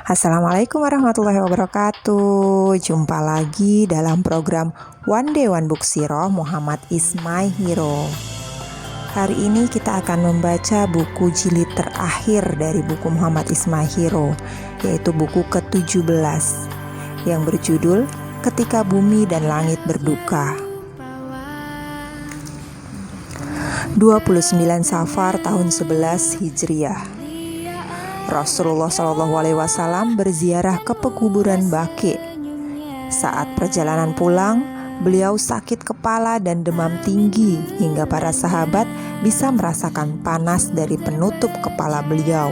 Assalamualaikum warahmatullahi wabarakatuh. Jumpa lagi dalam program One Day One Book Sirah Muhammad is My Hero. Hari ini kita akan membaca buku jilid terakhir dari buku Muhammad is My Hero, yaitu buku ke-17 yang berjudul Ketika Bumi dan Langit Berduka. 29 Safar tahun 11 Hijriah. Rasulullah SAW berziarah ke pekuburan Baqi. Saat perjalanan pulang, beliau sakit kepala dan demam tinggi hingga para sahabat bisa merasakan panas dari penutup kepala beliau.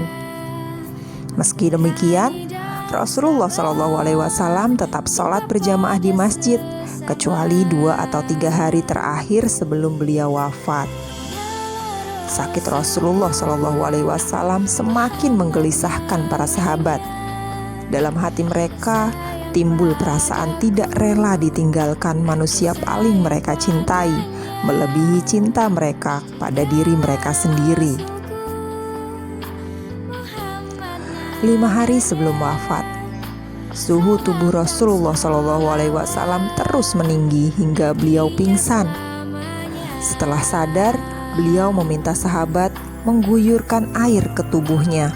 Meski demikian, Rasulullah SAW tetap sholat berjamaah di masjid, kecuali 2 atau 3 hari terakhir sebelum beliau wafat. Sakit Rasulullah SAW semakin menggelisahkan para sahabat. Dalam hati mereka timbul perasaan tidak rela ditinggalkan manusia paling mereka cintai, melebihi cinta mereka pada diri mereka sendiri. 5 hari sebelum wafat, suhu tubuh Rasulullah SAW terus meninggi hingga beliau pingsan. Setelah sadar, beliau meminta sahabat mengguyurkan air ke tubuhnya.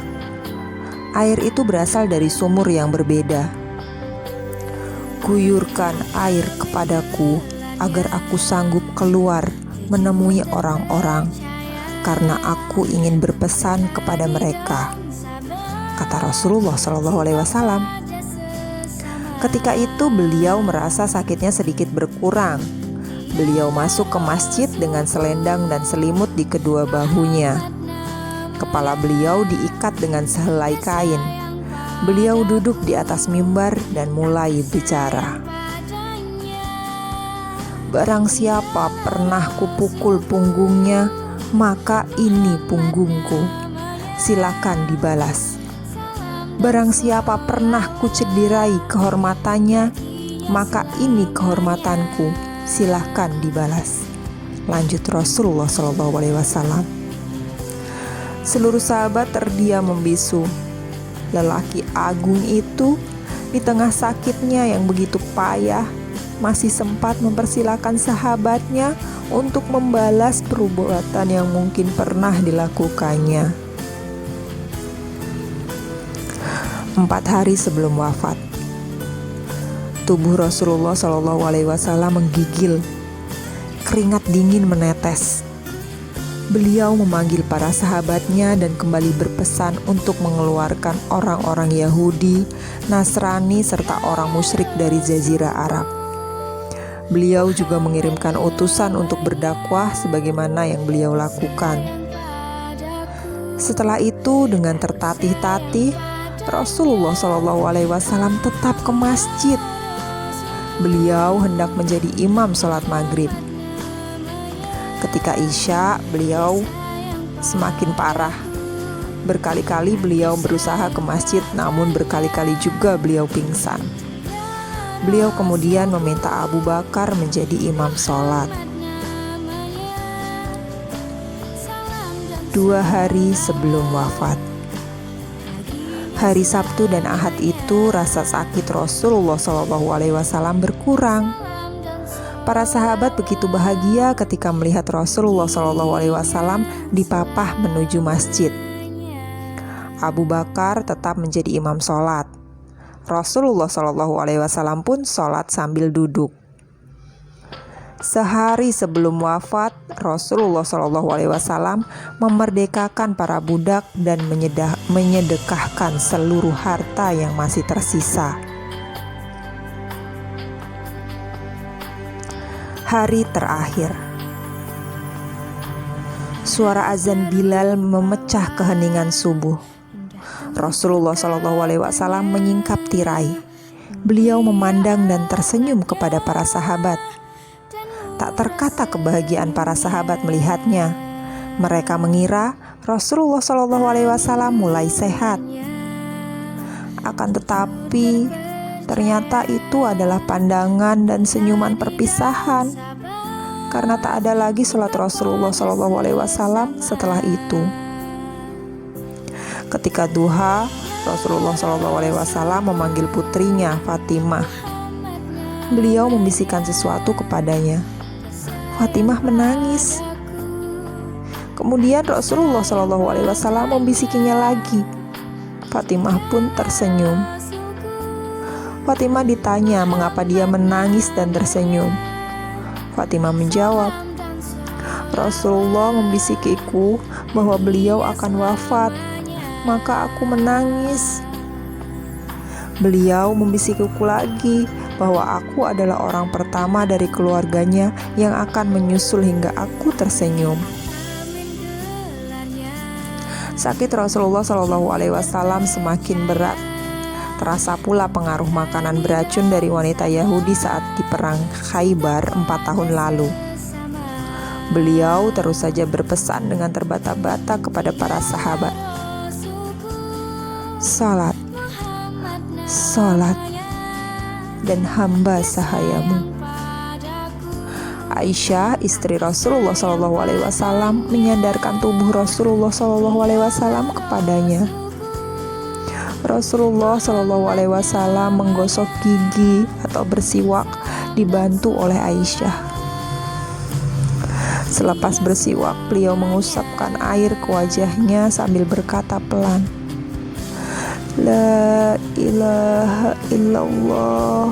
Air itu berasal dari sumur yang berbeda. Guyurkan air kepadaku agar aku sanggup keluar menemui orang-orang, karena aku ingin berpesan kepada mereka, kata Rasulullah SAW. Ketika itu beliau merasa sakitnya sedikit berkurang. Beliau masuk ke masjid dengan selendang dan selimut di kedua bahunya. Kepala beliau diikat dengan sehelai kain. Beliau duduk di atas mimbar dan mulai bicara. Barang siapa pernah kupukul punggungnya, maka ini punggungku. Silakan dibalas. Barang siapa pernah kucederai kehormatannya, maka ini kehormatanku. Silahkan dibalas. Lanjut Rasulullah SAW. Seluruh sahabat terdiam membisu. Lelaki agung itu di tengah sakitnya yang begitu payah masih sempat mempersilahkan sahabatnya untuk membalas perbuatan yang mungkin pernah dilakukannya. 4 hari sebelum wafat, tubuh Rasulullah SAW menggigil, keringat dingin menetes. Beliau memanggil para sahabatnya dan kembali berpesan untuk mengeluarkan orang-orang Yahudi, Nasrani, serta orang musyrik dari Jazirah Arab. Beliau juga mengirimkan utusan untuk berdakwah sebagaimana yang beliau lakukan. Setelah itu, dengan tertatih-tatih, Rasulullah SAW tetap ke masjid. Beliau hendak menjadi imam sholat maghrib. Ketika Isya, beliau semakin parah. Berkali-kali beliau berusaha ke masjid, namun berkali-kali juga beliau pingsan. Beliau kemudian meminta Abu Bakar menjadi imam sholat. 2 hari sebelum wafat, hari Sabtu dan Ahad itu rasa sakit Rasulullah SAW berkurang. Para sahabat begitu bahagia ketika melihat Rasulullah SAW dipapah menuju masjid. Abu Bakar tetap menjadi imam sholat. Rasulullah SAW pun sholat sambil duduk. Sehari sebelum wafat, Rasulullah SAW memerdekakan para budak dan menyedekahkan seluruh harta yang masih tersisa. Hari terakhir, suara azan Bilal memecah keheningan subuh. Rasulullah SAW menyingkap tirai. Beliau memandang dan tersenyum kepada para sahabat. Tak terkata kebahagiaan para sahabat melihatnya. Mereka mengira Rasulullah SAW mulai sehat. Akan tetapi, ternyata itu adalah pandangan dan senyuman perpisahan. Karena tak ada lagi sholat Rasulullah SAW setelah itu. Ketika duha, Rasulullah SAW memanggil putrinya Fatimah. Beliau membisikkan sesuatu kepadanya. Fatimah menangis. Kemudian Rasulullah SAW membisikinya lagi. Fatimah pun tersenyum. Fatimah ditanya mengapa dia menangis dan tersenyum. Fatimah menjawab, Rasulullah membisikiku bahwa beliau akan wafat, maka aku menangis. Beliau membisikiku lagi bahwa aku adalah orang pertama dari keluarganya yang akan menyusul hingga aku tersenyum. Sakit Rasulullah SAW semakin berat. Terasa pula pengaruh makanan beracun dari wanita Yahudi saat di perang Khaybar 4 tahun lalu. Beliau terus saja berpesan dengan terbata-bata kepada para sahabat. Salat, salat, dan hamba sahayamu. Aisyah, istri Rasulullah SAW, menyandarkan tubuh Rasulullah SAW kepadanya. Rasulullah SAW menggosok gigi atau bersiwak dibantu oleh Aisyah. Selepas bersiwak, beliau mengusapkan air ke wajahnya sambil berkata pelan, La ilaha illallah.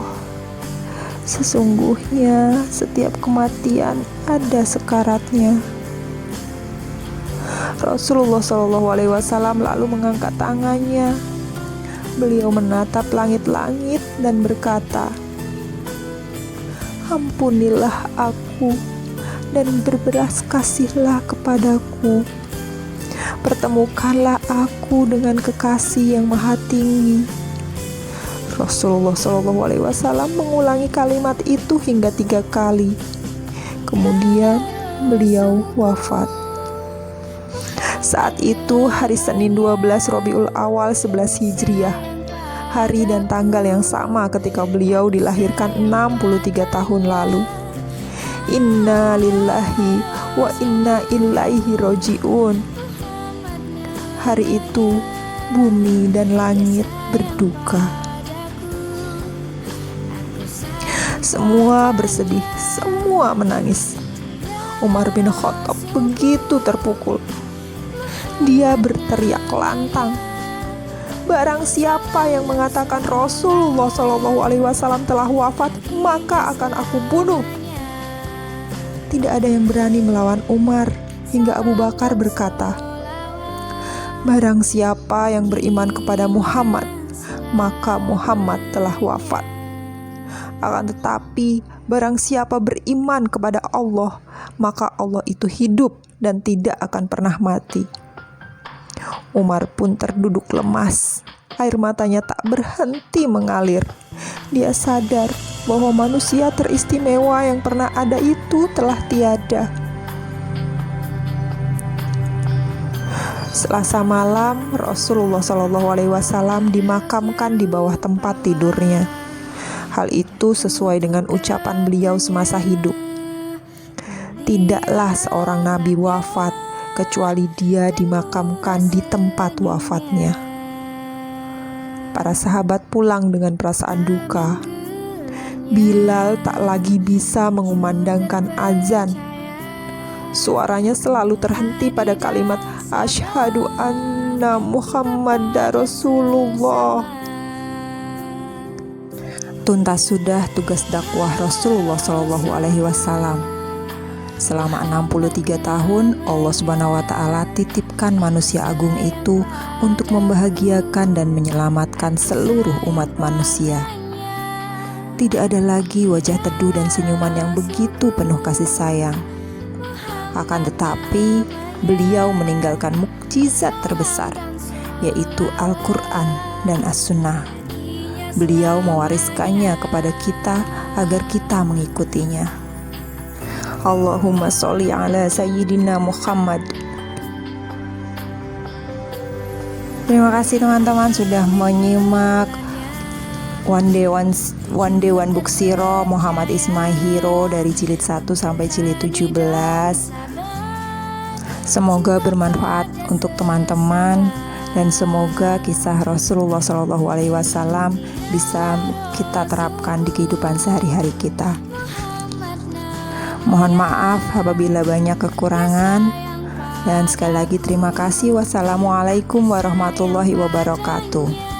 Sesungguhnya setiap kematian ada sekaratnya. Rasulullah SAW lalu mengangkat tangannya. Beliau menatap langit-langit dan berkata, Ampunilah aku dan berbelas kasihlah kepadaku. Pertemukanlah aku dengan kekasih yang maha tinggi. Rasulullah SAW mengulangi kalimat itu hingga 3 kali. Kemudian beliau wafat. Saat itu hari Senin 12 Rabiul Awal 11 Hijriah, hari dan tanggal yang sama ketika beliau dilahirkan 63 tahun lalu. Inna lillahi wa inna ilaihi roji'un. Hari itu bumi dan langit berduka. Semua bersedih, semua menangis. Umar bin Khattab begitu terpukul. Dia berteriak lantang, barang siapa yang mengatakan Rasulullah SAW telah wafat, maka akan aku bunuh. Tidak ada yang berani melawan Umar, hingga Abu Bakar berkata, barang siapa yang beriman kepada Muhammad, maka Muhammad telah wafat. Akan tetapi, barang siapa beriman kepada Allah, maka Allah itu hidup dan tidak akan pernah mati. Umar pun terduduk lemas. Air matanya tak berhenti mengalir. Dia sadar bahwa manusia teristimewa yang pernah ada itu telah tiada. Selasa malam, Rasulullah SAW dimakamkan di bawah tempat tidurnya. Hal itu sesuai dengan ucapan beliau semasa hidup. Tidaklah seorang nabi wafat kecuali dia dimakamkan di tempat wafatnya. Para sahabat pulang dengan perasaan duka. Bilal tak lagi bisa mengumandangkan azan. Suaranya selalu terhenti pada kalimat Asyhadu anna Muhammadar Rasulullah. Tuntas sudah tugas dakwah Rasulullah SAW. Selama 63 tahun, Allah Subhanahu wa Ta'ala titipkan manusia agung itu untuk membahagiakan dan menyelamatkan seluruh umat manusia. Tidak ada lagi wajah teduh dan senyuman yang begitu penuh kasih sayang. Akan tetapi, beliau meninggalkan mukjizat terbesar, yaitu Al-Quran dan As-Sunnah. Beliau mewariskannya kepada kita agar kita mengikutinya. Allahumma sholli ala Sayyidina Muhammad. Terima kasih teman-teman sudah menyimak One Day One Book Zero Muhammad is My Hero dari jilid 1 sampai jilid 17. Semoga bermanfaat untuk teman-teman dan semoga kisah Rasulullah SAW bisa kita terapkan di kehidupan sehari-hari kita. Mohon maaf apabila banyak kekurangan, dan sekali lagi terima kasih. Wassalamualaikum warahmatullahi wabarakatuh.